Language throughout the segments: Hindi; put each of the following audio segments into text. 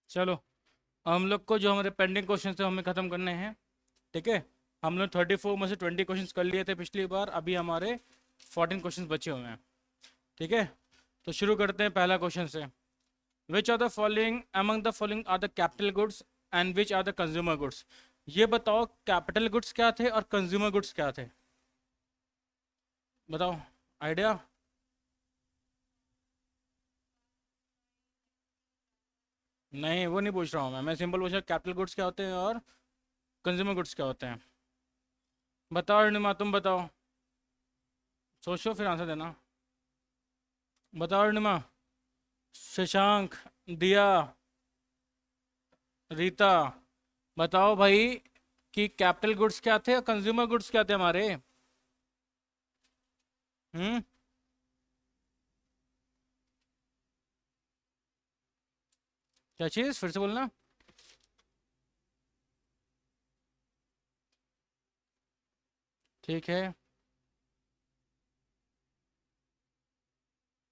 चलो, हम लोग को जो हमारे पेंडिंग क्वेश्चन थे हमें ख़त्म करने हैं। ठीक है, हम लोग 34 में से 20 क्वेश्चंस कर लिए थे पिछली बार, अभी हमारे 14 क्वेश्चंस बचे हुए हैं। ठीक है, तो शुरू करते हैं पहला क्वेश्चन से। Which are the following among the following are the capital goods and which are the consumer goods. ये बताओ कैपिटल गुड्स क्या थे और कंज्यूमर गुड्स क्या थे, बताओ आइडिया। नहीं, वो नहीं पूछ रहा हूँ मैं सिंपल पूछ रहा हूँ कैपिटल गुड्स क्या होते हैं और कंज्यूमर गुड्स क्या होते हैं। बताओ अर्णिमा, तुम बताओ, सोचो फिर आंसर देना। बताओ अर्णिमा, शशांक, दिया, रीता, बताओ भाई कि कैपिटल गुड्स क्या थे और कंज्यूमर गुड्स क्या थे हमारे। हम्म, क्या चीज़, फिर से बोलना। ठीक है,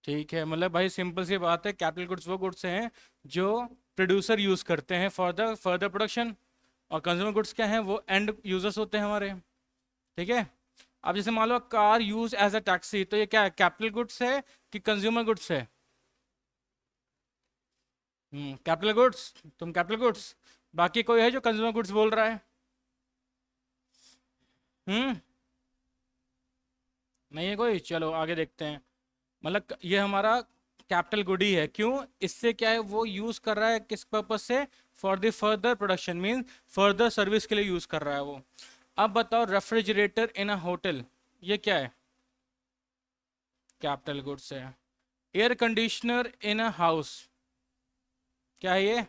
ठीक है, मतलब भाई सिंपल सी बात है, कैपिटल गुड्स वो गुड्स हैं जो प्रोड्यूसर यूज करते हैं फॉर द फर्दर प्रोडक्शन, और कंज्यूमर गुड्स क्या हैं, वो एंड यूजर्स होते हैं हमारे। ठीक है, अब जैसे मान लो car use as a taxi, तो ये क्या है, कैपिटल गुड्स है कि कंज्यूमर गुड्स है। कैपिटल गुड्स, तुम कैपिटल गुड्स, बाकी कोई है जो कंज्यूमर गुड्स बोल रहा है। हम्म, नहीं है कोई, चलो आगे देखते हैं। मतलब ये हमारा कैपिटल गुड ही है, क्यों, इससे क्या है, वो यूज कर रहा है किस पर्पज से, for the further production, mean further service के लिए यूज कर रहा है वो। अब बताओ रेफ्रिजरेटर इन अ होटल, ये क्या है, कैपिटल गुड्स है। Air conditioner in a house, क्या है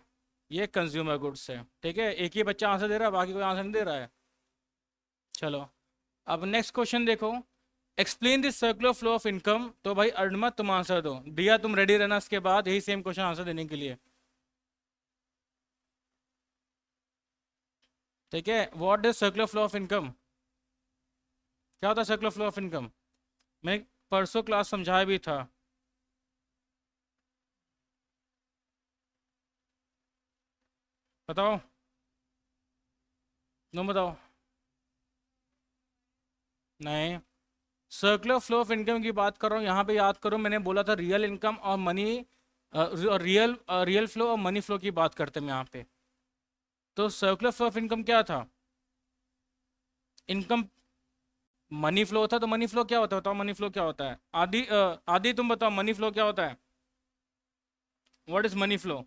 ये कंज्यूमर गुड्स है। ठीक है, एक ही बच्चा आंसर दे रहा है, बाकी कोई आंसर नहीं दे रहा है। चलो, अब नेक्स्ट क्वेश्चन देखो। Explain this circular flow of income, तो भाई अर्णमा तुम आंसर दो, दिया तुम रेडी रहना इसके बाद यही सेम क्वेश्चन आंसर देने के लिए। ठीक है, what is circular flow of income, क्या होता है सर्कुलर फ्लो ऑफ इनकम, मैं परसों क्लास समझाया भी था। बताओ, तुम बताओ। नहीं, सर्कुलर फ्लो ऑफ इनकम की बात कर रहा हूँ यहाँ पे, याद करो मैंने बोला था रियल इनकम और मनी, रियल रियल फ्लो और मनी फ्लो की बात करते हैं यहाँ पे। तो सर्कुलर फ्लो ऑफ इनकम क्या था, इनकम, मनी फ्लो होता है, तो मनी फ्लो क्या होता है, बताओ मनी फ्लो क्या होता है, आदि आदि तुम बताओ मनी फ्लो क्या होता है, व्हाट इज मनी फ्लो।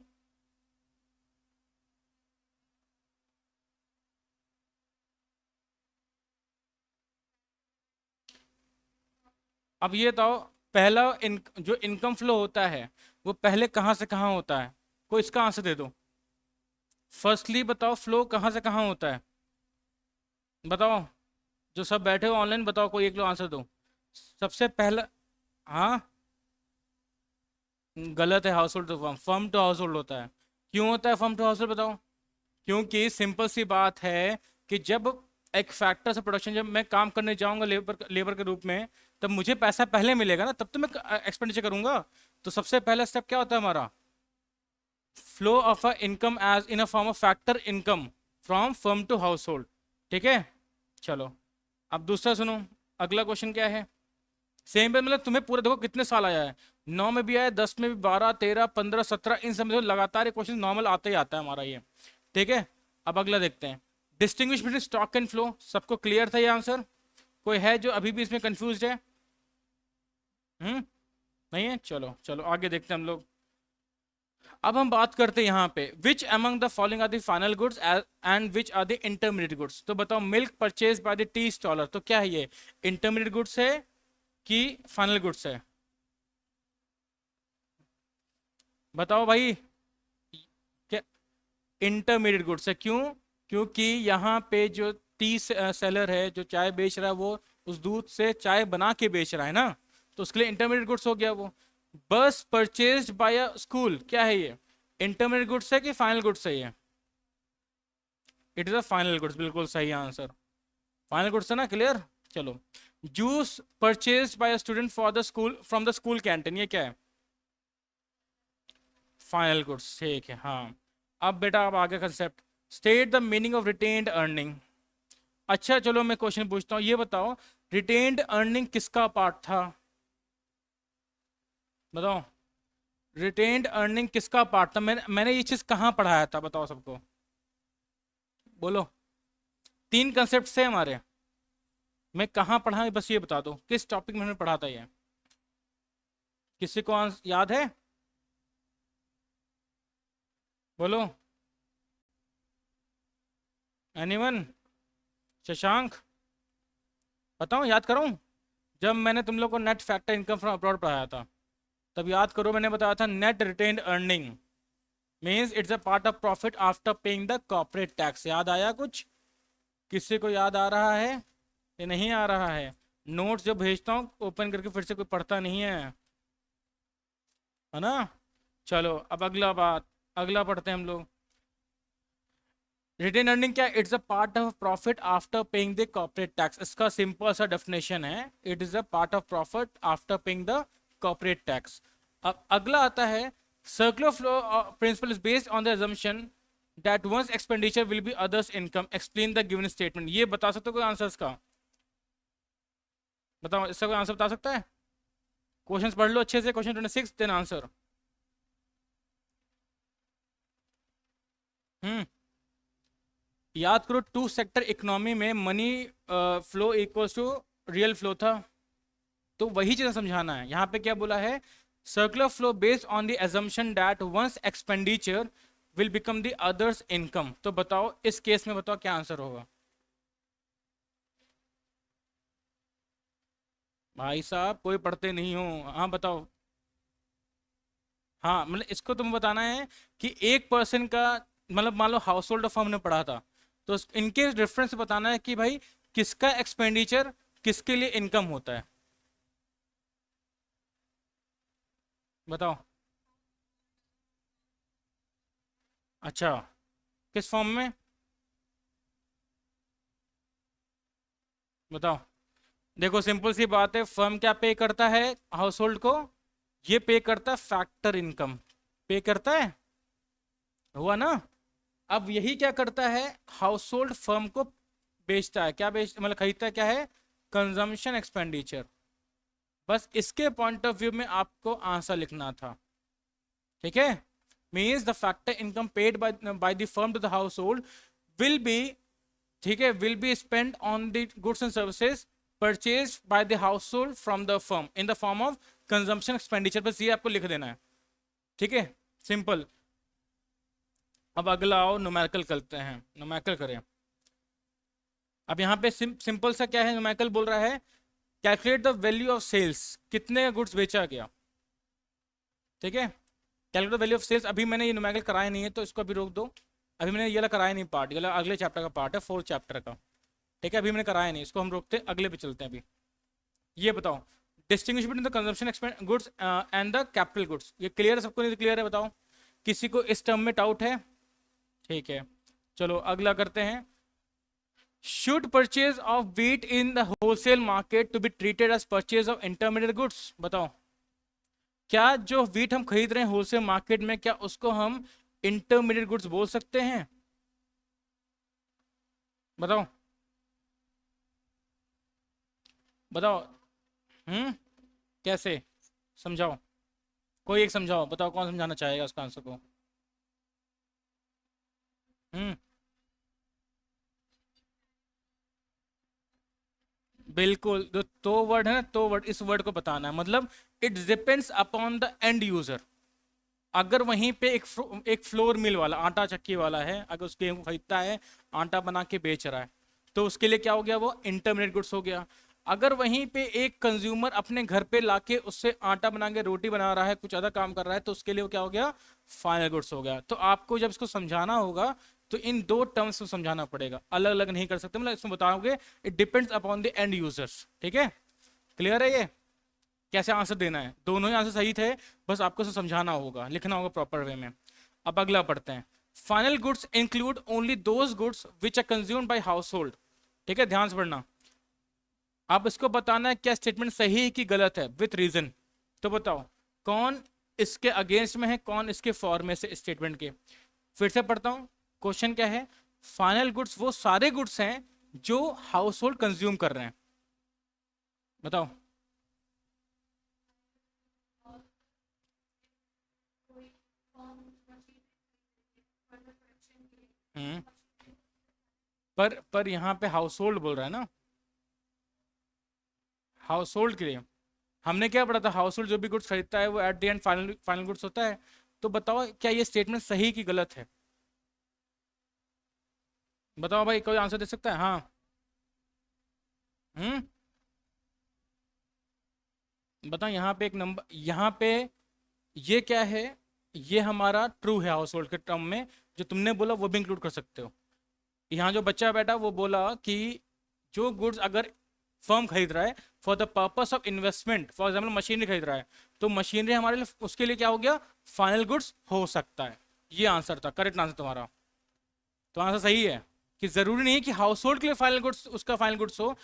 अब ये बताओ, पहला जो इनकम फ्लो होता है वो पहले कहाँ से कहाँ होता है, कोई इसका आंसर दे दो। फर्स्टली बताओ फ्लो कहाँ से कहाँ होता है, बताओ, जो सब बैठे हो ऑनलाइन बताओ, कोई एक लोग आंसर दो। सबसे पहला, हाँ, गलत है, household to firm, firm to household होता है। क्यों होता है फर्म टू हाउस होल्ड, बताओ। क्योंकि सिंपल सी बात है कि जब एक फैक्टर से प्रोडक्शन, जब मैं काम करने जाऊंगा लेबर लेबर के रूप में, तब मुझे पैसा पहले मिलेगा ना, तब तो मैं एक्सपेंडिचर करूंगा। तो सबसे पहला स्टेप क्या होता है हमारा, flow of a income as in a form of factor income from firm to household. ठीक है, चलो, अब दूसरा सुनो, अगला क्वेश्चन क्या है, सेम पे, मतलब तुम्हें पूरा देखो कितने साल आया है, 9 में भी आया, 10 में भी, 12, 13, 15, 17, इन सब में तो लगातार ये क्वेश्चन नॉर्मल आता ही आता है हमारा ये। ठीक है, अब अगला देखते हैं। Distinguish between stock and flow, सबको क्लियर था ये आंसर, कोई है जो अभी भी इसमें कंफ्यूज है। नहीं है, चलो चलो आगे देखते हैं हम लोग। अब हम बात करते हैं यहाँ पे, which among the following are the final goods and which are the intermediate goods. तो बताओ, milk purchase by the tea staller, तो क्या है ये, इंटरमीडिएट गुड्स है कि फाइनल गुड्स है, बताओ भाई। क्या, इंटरमीडिएट गुड्स है, क्यों, क्योंकि यहाँ पे जो टी सेलर है जो चाय बेच रहा है, वो उस दूध से चाय बना के बेच रहा है ना, तो उसके लिए इंटरमीडिएट गुड्स हो गया वो। बस परचेज बाय अ स्कूल, क्या है ये, इंटरमीडिएट गुड्स है कि फाइनल गुड्स है ये, it is a final goods, बिल्कुल सही आंसर, फाइनल गुड्स है ना, क्लियर। चलो, juice purchase by a student for the school from the school canteen, ये क्या है, फाइनल गुड्स, ठीक है, हाँ। अब बेटा अब आगे concept, state the meaning of retained earning. अच्छा चलो मैं क्वेश्चन पूछता हूँ, ये बताओ रिटेन्ड अर्निंग किसका पार्ट था? बताओ रिटेन्ड अर्निंग किसका पार्ट था? मैंने ये चीज कहाँ पढ़ाया था बताओ सबको, बोलो। तीन कंसेप्ट थे हमारे, मैं कहाँ पढ़ा बस ये बता दो, किस टॉपिक में हमने पढ़ा था ये, किसी को याद है? बोलो, एनीवन? शशांक, बताओ याद करो। जब मैंने तुम लोग को net factor income from abroad पढ़ाया था, तब याद करो मैंने बताया था net retained earning means it's a part of profit after paying the corporate tax. याद आया कुछ? किसी को याद आ रहा है ये? नहीं आ रहा है? नोट्स जब भेजता हूँ ओपन करके फिर से कोई पढ़ता नहीं है ना? चलो अब अगला बात, अगला पढ़ते हैं हम लोग। रिटेन अर्निंग क्या? It's a part of profit after paying the corporate tax. इसका सिंपल सा डेफिनेशन है, it is a part of profit after paying the corporate tax. अब अगला आता है, circular flow principle is based on the assumption that one's expenditure will be others income, explain the given statement। ये बता सकते हो कोई आंसर इसका? बताओ इसका कोई आंसर बता सकता है? क्वेश्चंस पढ़ लो अच्छे से, क्वेश्चन 26 देन आंसर। हम्म, याद करो टू सेक्टर इकोनॉमी में money flow equals to real flow था, तो वही चीज समझाना है। यहाँ पे क्या बोला है? Circular flow based on the assumption that one's expenditure will become the others income। तो बताओ इस केस में बताओ क्या आंसर होगा? भाई साहब कोई पढ़ते नहीं हो, हाँ बताओ। हाँ मतलब इसको तुम बताना है कि एक पर्सन का, मतलब मान लो हाउस होल्ड फॉर्म ने पढ़ा था, तो इनके रेफरेंस बताना है कि भाई किसका एक्सपेंडिचर किसके लिए इनकम होता है। बताओ। अच्छा, किस फॉर्म में? बताओ। देखो सिंपल सी बात है, फर्म क्या पे करता है हाउस होल्ड को? ये पे करता है फैक्टर इनकम, पे करता है, हुआ ना? अब यही क्या करता है, हाउस होल्ड फर्म को बेचता है, क्या बेच मतलब खरीदता है, क्या है? Consumption expenditure. बस इसके पॉइंट ऑफ व्यू में आपको आंसर लिखना था, ठीक है? Means the factor income paid by the firm to the household will be, ठीक है, will be spend on the goods and services purchase by the household from the firm in the form of consumption expenditure. बस ये आपको लिख देना है, ठीक है, सिंपल। अब अगला आओ न्यूमेरिकल करते हैं, न्यूमेरिकल करें। अब यहाँ पे सिंपल सा क्या है, न्यूमेरिकल बोल रहा है calculate the value of sales, कितने गुड्स बेचा गया, ठीक है? Calculate the value of sales. अभी मैंने ये न्यूमेरिकल कराया नहीं है तो इसको अभी रोक दो, अभी मैंने ये वाला कराया नहीं पार्ट, ये वाला अगले चैप्टर का पार्ट है, 4th चैप्टर का, ठीक है? अभी मैंने कराया नहीं, इसको हम रोकते हैं, अगले पे चलते हैं अभी। ये बताओ distinguish between the consumption goods and the capital goods. ये क्लियर है सबको? नहीं क्लियर है बताओ, किसी को इस टर्म में डाउट है? ठीक है, चलो अगला करते हैं। Should purchase of wheat in the wholesale market to be treated as purchase of intermediate goods? बताओ, क्या जो वीट हम खरीद रहे हैं होलसेल मार्केट में, क्या उसको हम इंटरमीडिएट गुड्स बोल सकते हैं? बताओ, बताओ। हम्म, कैसे? समझाओ, कोई एक समझाओ, बताओ कौन समझाना चाहेगा उसका आंसर को? हम्म, बिल्कुल, जो तो वर्ड है ना, तो वर्ड, इस वर्ड को बताना है, मतलब it depends upon the end user. अगर वहीं पे एक फ्लोर मिल वाला, आटा चक्की वाला है, अगर उसके गेहूं खरीदता है, आटा बना के बेच रहा है, तो उसके लिए क्या हो गया, वो इंटरमीडिएट गुड्स हो गया। अगर वहीं पे एक कंज्यूमर अपने घर पे लाके उससे आटा बना के रोटी बना रहा है, कुछ अदर काम कर रहा है, तो उसके लिए वो क्या हो गया, फाइनल गुड्स हो गया। तो आपको जब इसको समझाना होगा तो इन दो टर्म्स में समझाना पड़ेगा, अलग अलग नहीं कर सकते, मतलब इसमें बताओगे it depends upon the end users, ठीक है? क्लियर है ये कैसे आंसर देना है? दोनों ही आंसर सही थे, बस आपको इसे समझाना होगा, लिखना होगा प्रॉपर वे में। अब अगला पढ़ते हैं। Final goods include only those goods which are consumed by household, ठीक है, ध्यान से पढ़ना। आप इसको बताना है क्या स्टेटमेंट सही है कि गलत है, विथ रीजन। तो बताओ कौन इसके अगेंस्ट में है, कौन इसके फॉर में से स्टेटमेंट के। फिर से पढ़ता हूँ, क्वेश्चन क्या है, फाइनल गुड्स वो सारे गुड्स हैं जो हाउस होल्ड कंज्यूम कर रहे हैं। बताओ। हम्म। पर यहाँ पे हाउस होल्ड बोल रहा है ना, हाउस होल्ड के लिए। हमने क्या पढ़ा था, हाउस होल्ड जो भी गुड्स खरीदता है वो at the end final final goods होता है। तो बताओ क्या ये स्टेटमेंट सही की गलत है? बताओ भाई, कोई आंसर दे सकता है? हाँ। हम्म। बताओ यहाँ पे एक नंबर, यहाँ पे ये क्या है, ये हमारा ट्रू है हाउस होल्ड के टर्म में। जो तुमने बोला वो भी इंक्लूड कर सकते हो। यहाँ जो बच्चा बैठा वो बोला कि जो गुड्स अगर फर्म खरीद रहा है for the purpose of investment, for example machinery खरीद रहा है, तो मशीनरी हमारे लिए उसके लिए क्या हो गया, फाइनल गुड्स हो सकता है। ये आंसर था, करेक्ट आंसर तुम्हारा। तो आंसर सही है कि जरूरी नहीं है कि हाउस होल्ड के लिए फाइनल गुड्स उसका फाइनल गुड्स हो।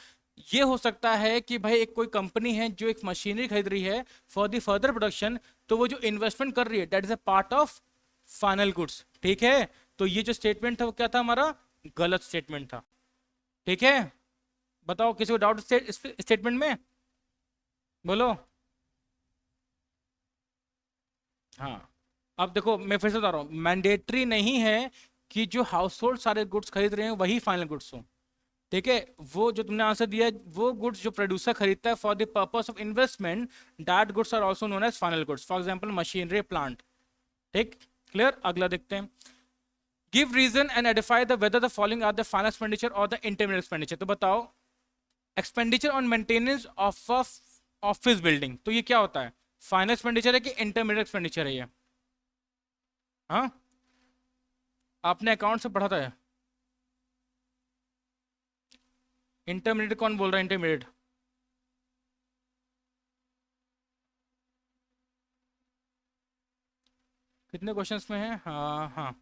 ये हो सकता है कि भाई एक कोई कंपनी है जो एक मशीनरी खरीद रही है फॉर द फर्दर प्रोडक्शन, तो वो जो इन्वेस्टमेंट कर रही है that is a part of final goods. ठीक है, तो ये जो स्टेटमेंट था वो क्या था हमारा, गलत स्टेटमेंट था। ठीक है, बताओ किसी को डाउट स्टेटमेंट में? बोलो। हाँ, अब देखो मैं फिर से बता रहा हूँ, मैंडेटरी नहीं है कि जो हाउस होल्ड सारे गुड्स खरीद रहे हैं वही फाइनल गुड्स हो। ठीक है, वो जो तुमने आंसर दिया है, वो गुड्स जो प्रोड्यूसर खरीदता है for the purpose of investment, that goods are also known as final goods, for example machinery plant. ठीक, क्लियर? अगला देखते हैं, give reason and identify the whether the following are the final expenditure और द इंटरमीडिएट एक्सपेंडिचर। तो बताओ, expenditure on maintenance of office building, तो ये क्या होता है, फाइनल एक्सपेंडिचर है कि इंटरमीडिएट एक्सपेंडिचर है ये? हाँ, आपने अकाउंट से पढ़ा था? इंटरमीडिएट कौन बोल रहा है इंटरमीडिएट? कितने क्वेश्चंस में है? हाँ हाँ,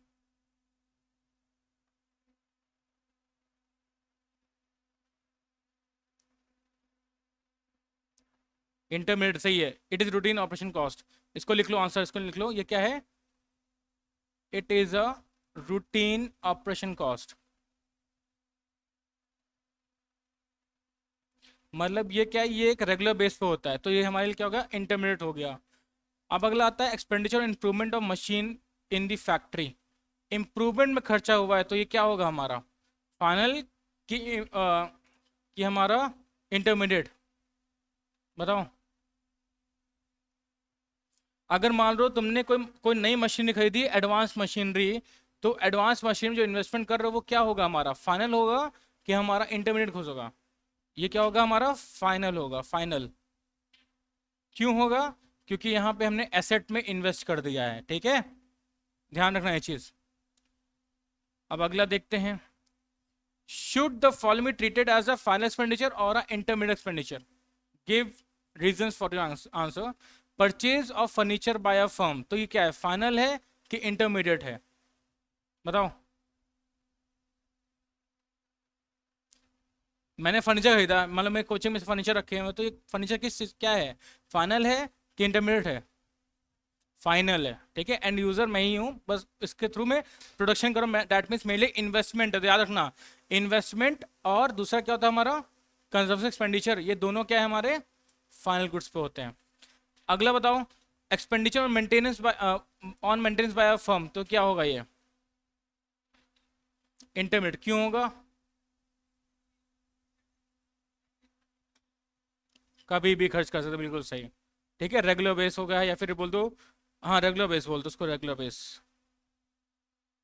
इंटरमीडिएट सही है। It is routine operation cost. इसको लिख लो, आंसर इसको लिख लो, ये क्या है, it is a routine operation cost. मतलब ये क्या है, ये एक रेगुलर बेस पे होता है, तो ये हमारे लिए क्या होगा, इंटरमीडिएट हो गया। अब अगला आता है expenditure improvement of machine in the factory. Improvement में खर्चा हुआ है, तो ये क्या होगा हमारा, फाइनल कि हमारा इंटरमीडिएट? बताओ। अगर मान लो तुमने कोई कोई नई मशीनरी खरीदी, एडवांस मशीनरी, तो एडवांस मशीन जो इन्वेस्टमेंट कर रहे हो वो क्या होगा हमारा, फाइनल होगा कि हमारा इंटरमीडिएट होगा? ये क्या होगा हमारा, फाइनल होगा, फाइनल। क्यों होगा? क्योंकि यहाँ पे हमने एसेट में इन्वेस्ट कर दिया है। ठीक है, ध्यान रखना ये चीज। अब अगला देखते हैं, should the following be treated as a final expenditure और a intermediate expenditure? Give reasons for your answer. Purchase of furniture by a firm, तो ये क्या है, फाइनल है कि इंटरमीडिएट है? बताओ। मैंने फर्नीचर खरीदा, मतलब मैं कोचिंग में फर्नीचर रखे हैं, तो ये फर्नीचर किस क्या है, फाइनल है कि इंटरमीडिएट है? फाइनल है। ठीक है, एंड यूजर मैं ही हूँ, बस इसके थ्रू में प्रोडक्शन करो, दैट मीन्स मेरे लिए इन्वेस्टमेंट है, तो याद रखना, इन्वेस्टमेंट और दूसरा क्या होता है हमारा, कंजम्पशन एक्सपेंडिचर, ये दोनों क्या है हमारे, फाइनल गुड्स पे होते हैं। अगला बताओ, expenditure on maintenance by a firm, तो क्या होगा ये, इंटरमीडिएट। क्यों होगा? कभी भी खर्च कर सकते हो, बिल्कुल सही। ठीक है, रेगुलर बेस हो गया है, या फिर बोल दो, हाँ रेगुलर बेस बोल दो उसको, रेगुलर बेस।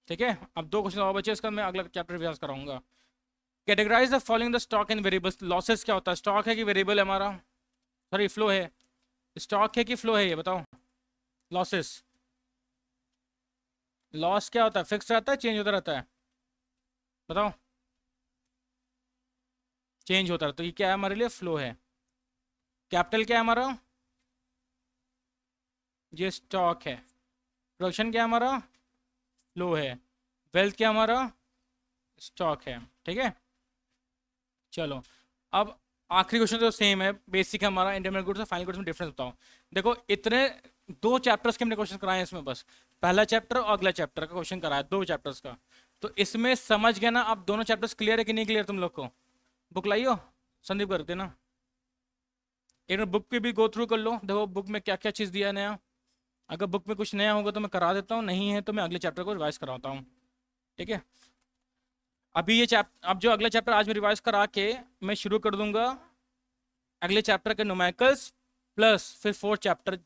ठीक है, अब दो क्वेश्चन और बचे, इसका मैं अगला चैप्टर रिवाइज कराऊंगा। Categorise the following the stock and variables. Losses क्या होता है, स्टॉक है कि वेरिएबल है हमारा, सॉरी फ्लो है, स्टॉक है कि फ्लो है, ये बताओ। लॉसेस, लॉस क्या होता है, फिक्स रहता है चेंज होता रहता है? बताओ। चेंज होता है, तो ये क्या है हमारे लिए, फ्लो है। कैपिटल क्या है हमारा, ये स्टॉक है। प्रोडक्शन क्या है हमारा, फ्लो है। वेल्थ क्या हमारा, स्टॉक है। ठीक है, चलो। अब आखिरी क्वेश्चन तो सेम है, बेसिक है हमारा, इंटरमीडिएट गुड्स और फाइनल गुड्स में डिफरेंस बताओ। देखो इतने दो चैप्टर्स के हमने क्वेश्चन कराए हैं इसमें बस। पहला चैप्टर और अगला चैप्टर का क्वेश्चन कराया, 2 चैप्टर्स का। तो इसमें समझ गया ना, अब दोनों चैप्टर्स क्लियर है कि नहीं क्लियर तुम लोग को? बुक लाइयो, संदीप करते ना, एक बार बुक पे भी गो थ्रू कर लो, देखो बुक में क्या क्या चीज़ दिया है नया। अगर बुक में कुछ नया होगा तो मैं करा देता हूँ, नहीं है तो मैं अगले चैप्टर को रिवाइज कराता हूँ। ठीक है, अभी ये चैप्टर, अब जो अगला चैप्टर आज मैं रिवाइज करा के मैं शुरू कर दूंगा अगले चैप्टर के न्यूमेरिकल्स प्लस फिर 4 चैप्टर